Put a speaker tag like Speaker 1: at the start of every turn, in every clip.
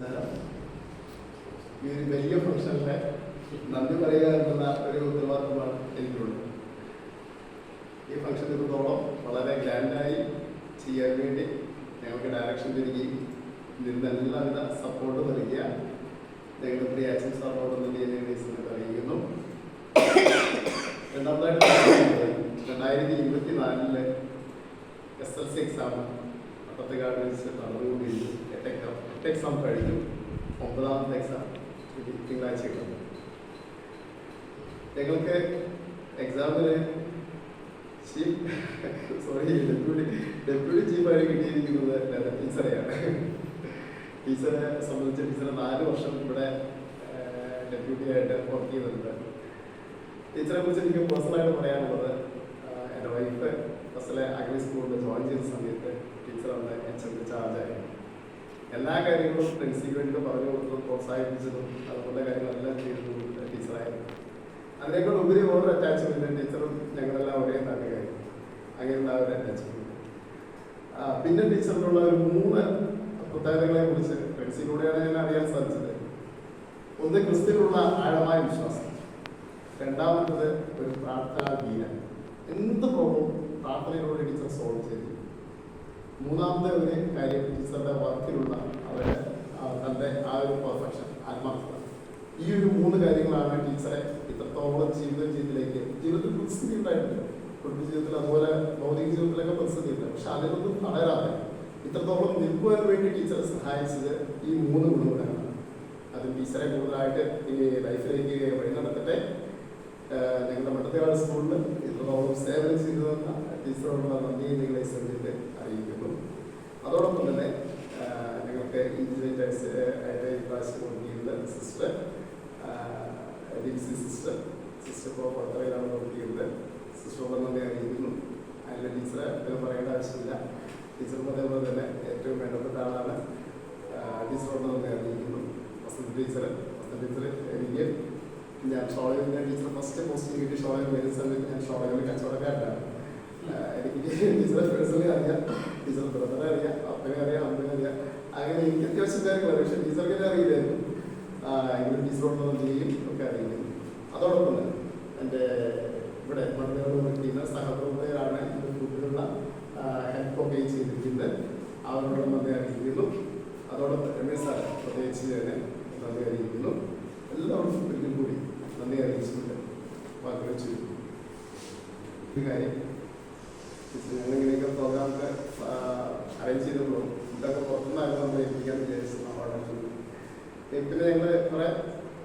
Speaker 1: ഈ ഒരു വലിയ ഫംഗ്ഷനിലെ നന്ദി പറയുക എന്നുള്ള ഒരു ഉത്തരവാദിത്തമാണ് എനിക്കുള്ളത്. ഈ ഫംഗ്ഷൻ ഇത്രത്തോളം വളരെ ഗ്രാൻഡായി ചെയ്യാൻ വേണ്ടി ഞങ്ങൾക്ക് ഡയറക്ഷൻ തരികയും ഇതിൻ്റെ എല്ലാവിധ സപ്പോർട്ട് നൽകിയ ഞങ്ങളുടെ പ്രിയ അച്ഛൻ സാറിനോട് നന്ദി അറിയിക്കുന്നു. രണ്ടാമതായിട്ട് 2024 SLC എക്സാം പത്തക്കാട് നടന്നുകൊണ്ടിരിക്കുന്നു. 8 എക്സാം കഴിഞ്ഞു. 9ാമത്തെ എക്സാം തിങ്കളാഴ്ച കിട്ടും. ഞങ്ങൾക്ക് എക്സാമിന് ഡെപ്യൂട്ടി ചീഫായിട്ട് കിട്ടിയിരിക്കുന്നത് ടീച്ചറെയാണ്. ടീച്ചറെ സംബന്ധിച്ച് ടീച്ചറെ 4 വർഷം ഇവിടെ ഡെപ്യൂട്ടി ആയിട്ട് വർക്ക് ചെയ്തിട്ടുണ്ട്. ടീച്ചറെ കുറിച്ച് എനിക്ക് പേഴ്സണലായിട്ട് പറയാനുള്ളത്, എൻ്റെ വൈഫ് ഫസ്റ്റിലെ അഗ്രി സ്കൂളിൽ ജോയിൻ ചെയ്ത സമയത്ത് ടീച്ചറാണ് HM ചാർജായിരുന്നു. എല്ലാ കാര്യങ്ങളും ഫ്രണ്ട്സിന് വേണ്ടി പറഞ്ഞു കൊടുത്തതും പ്രോത്സാഹിപ്പിച്ചതും അതുപോലെ കാര്യങ്ങളെല്ലാം ചെയ്തതും ടീച്ചറായിരുന്നു. അതിനേക്കാൾ ഉപരി ഓരോ അറ്റാച്ച്മെന്റ് ടീച്ചറും ഞങ്ങളെല്ലാം ഒരേ നാട്ടുകാരും, അങ്ങനെയുള്ള ഒരു അറ്റാച്ച്മെന്റ്. പിന്നെ ടീച്ചറിനുള്ള ഒരു 3 പ്രത്യേകതകളെ കുറിച്ച് ഫ്രണ്ട്സിലൂടെയാണ് ഞാൻ അറിയാൻ സാധിച്ചത്. ഒന്ന്, ക്രിസ്ത്യനുള്ള ആഴമായ വിശ്വാസം. രണ്ടാമത്തത് ഒരു പ്രാർത്ഥനാ ഗീതം. എന്ത് പ്രോബ്ലം പ്രാർത്ഥനയിലൂടെ ടീച്ചർ സോൾവ് ചെയ്തു. മൂന്നാമത്തെ ഒരു കാര്യം, ടീച്ചറുടെ വർക്കിലുള്ള അവരുടെ തൻ്റെ ആ ഒരു പെർഫെക്ഷൻ, ആത്മാർത്ഥത. ഈ ഒരു 3 കാര്യങ്ങളാണ് ടീച്ചറെ ഇത്രത്തോളം ജീവിതത്തിൽ പ്രതിസന്ധി ഉണ്ടായിട്ടുണ്ട്. കുടുംബ ജീവിതത്തിൽ അതുപോലെ ഭൗതിക ജീവിതത്തിലൊക്കെ പ്രതിസന്ധി ഉണ്ട്. പക്ഷെ അതിനൊന്നും തളരാതെ ഇത്രത്തോളം നിൽക്കുവാൻ വേണ്ടി ടീച്ചറെ സഹായിച്ചത് ഈ 3 ഗുണങ്ങളാണ്. അത് ടീച്ചറെ കൂടുതലായിട്ട് ഈ ലൈഫിലേക്ക് വഴി നടത്തട്ടെ. ഞങ്ങളുടെ മട്ടത്തേക്കാട് സ്കൂളിൽ ഇത്രത്തോളം സേവനം ചെയ്തു തന്ന ടീച്ചറോടുള്ള നന്ദി നിങ്ങളെ ശ്രദ്ധിച്ച് അറിയിക്കുന്നു. അതോടൊപ്പം തന്നെ ഞങ്ങൾക്ക് ഇൻജിനിയേഴ്സ് ആയിട്ട് ഈ പ്രാവശ്യം വർക്ക് ചെയ്യുന്നത് സിസ്റ്റർ സിസ്റ്റർ ഇപ്പോൾ പുറത്തറയിലാണ് വർക്ക് ചെയ്യുന്നത്. സിസ്റ്ററോട് നന്ദി അറിയിക്കുന്നു. അതിൽ ടീച്ചറെ പറയേണ്ട ആവശ്യമില്ല. ടീച്ചറും അതേപോലെ തന്നെ ഏറ്റവും വേണ്ടപ്പെട്ട ആളാണ്. ടീച്ചറോട് നന്ദി അറിയിക്കുന്നു. വസന്ത ടീച്ചർ എനിക്ക് ഞാൻ ഷോളയിൽ ടീച്ചർ ഫസ്റ്റ് പോസ്റ്റ് കിട്ടി. ഷോളയിൽ വരുന്ന സമയത്ത് ഞാൻ ഷോളയിൽ കച്ചവടക്കാരനാണ്. എനിക്ക് ടീച്ചറെ പേഴ്സണലി അറിയാം, ടീച്ചർ ബ്രദറെ അറിയാം, അപ്പനെ അറിയാം, അമ്മനെ അറിയാം. അങ്ങനെ എനിക്ക് അത്യാവശ്യം കാര്യങ്ങൾ അറിയാം. പക്ഷെ ടീച്ചർക്ക് തന്നെ അറിയില്ലായിരുന്നു. എങ്കിലും ടീച്ചറോട് നന്ദിയും ഒക്കെ അറിയിക്കുന്നു. അതോടൊപ്പം തന്നെ എൻ്റെ ഇവിടെ മണ്ഡലങ്ങൾ വർക്ക് ചെയ്യുന്ന സഹപ്രവർത്തകരാണ് ഇത് ഫുഡിലുള്ള ഹെൽപ്പൊക്കെ ചെയ്തിരിക്കുന്നത്. അവരോട് നന്ദി അറിയിക്കുന്നു. അതോടൊപ്പം രമേശ് സാർ പ്രത്യേകിച്ച് തന്നെ നന്ദി അറിയിക്കുന്നു. എല്ലാവർക്കും ഒരിക്കൽ കൂടി നന്ദി അറിയിച്ചിട്ടുണ്ട്. വാക്ക് വെച്ചു ഒരു കാര്യം, ഞങ്ങളിങ്ങനെയൊക്കെ പ്രോഗ്രാമൊക്കെ അറേഞ്ച് ചെയ്തപ്പോൾ ഇതൊക്കെ പുറത്തുനിന്നായിരുന്നു നമ്മൾ ഏൽപ്പിക്കാമെന്ന് വിചാരിച്ചത്. പിന്നെ ഞങ്ങൾ കുറേ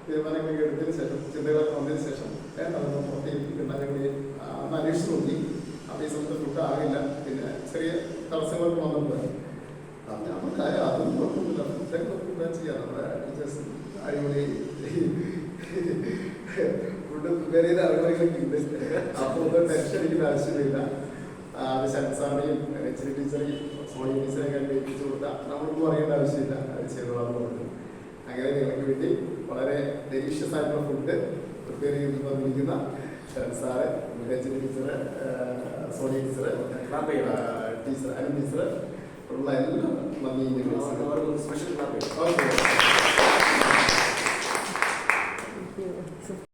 Speaker 1: തീരുമാനങ്ങളൊക്കെ എടുത്തതിന് ശേഷം, ചിന്തകളൊക്കെ വന്നതിന് ശേഷം അതൊന്നും പുറത്ത് ഏൽപ്പിക്കണ്ട ഞങ്ങൾ അന്ന് അന്വേഷിച്ച് നോക്കി. അപ്പോൾ ഈ സമയത്ത് ഫുഡ് ആകില്ല. പിന്നെ ചെറിയ തടസ്സങ്ങളൊക്കെ വന്നപ്പോൾ നമ്മൾ കാര്യം അതൊന്നും കുഴപ്പമില്ല, ഫുഡൊക്കെ പ്രിപ്പയർ ചെയ്യാം. നമ്മുടെ ടീച്ചേഴ്സ് അടിപൊളി ഫുഡ് പ്രിപ്പയർ ചെയ്ത ആളുകളൊക്കെ ഉണ്ട്. അപ്പോൾ ഒന്നും ടെൻഷൻ അടിക്കേണ്ട ആവശ്യമില്ല. അത് ശരത്സാറിനെയും രചന ടീച്ചറെയും സോണി ടീച്ചറെയൊക്കെ ഏൽപ്പിച്ചു കൊടുത്താൽ നമ്മളൊന്നും അറിയേണ്ട ആവശ്യമില്ല. അത് ചെയ്തോളാന്ന് പറഞ്ഞു. അങ്ങനെ ഞങ്ങൾക്ക് വേണ്ടി വളരെ ഡെലീഷ്യസ് ആയിട്ടുള്ള ഫുഡ് പ്രിപ്പയർ ചെയ്ത് തന്നിരിക്കുന്ന Sarath sir, Rachana teacher, Soni teacher, teacher Anu teacher ഉള്ള എല്ലാം നന്ദി. സ്പെഷ്യൽ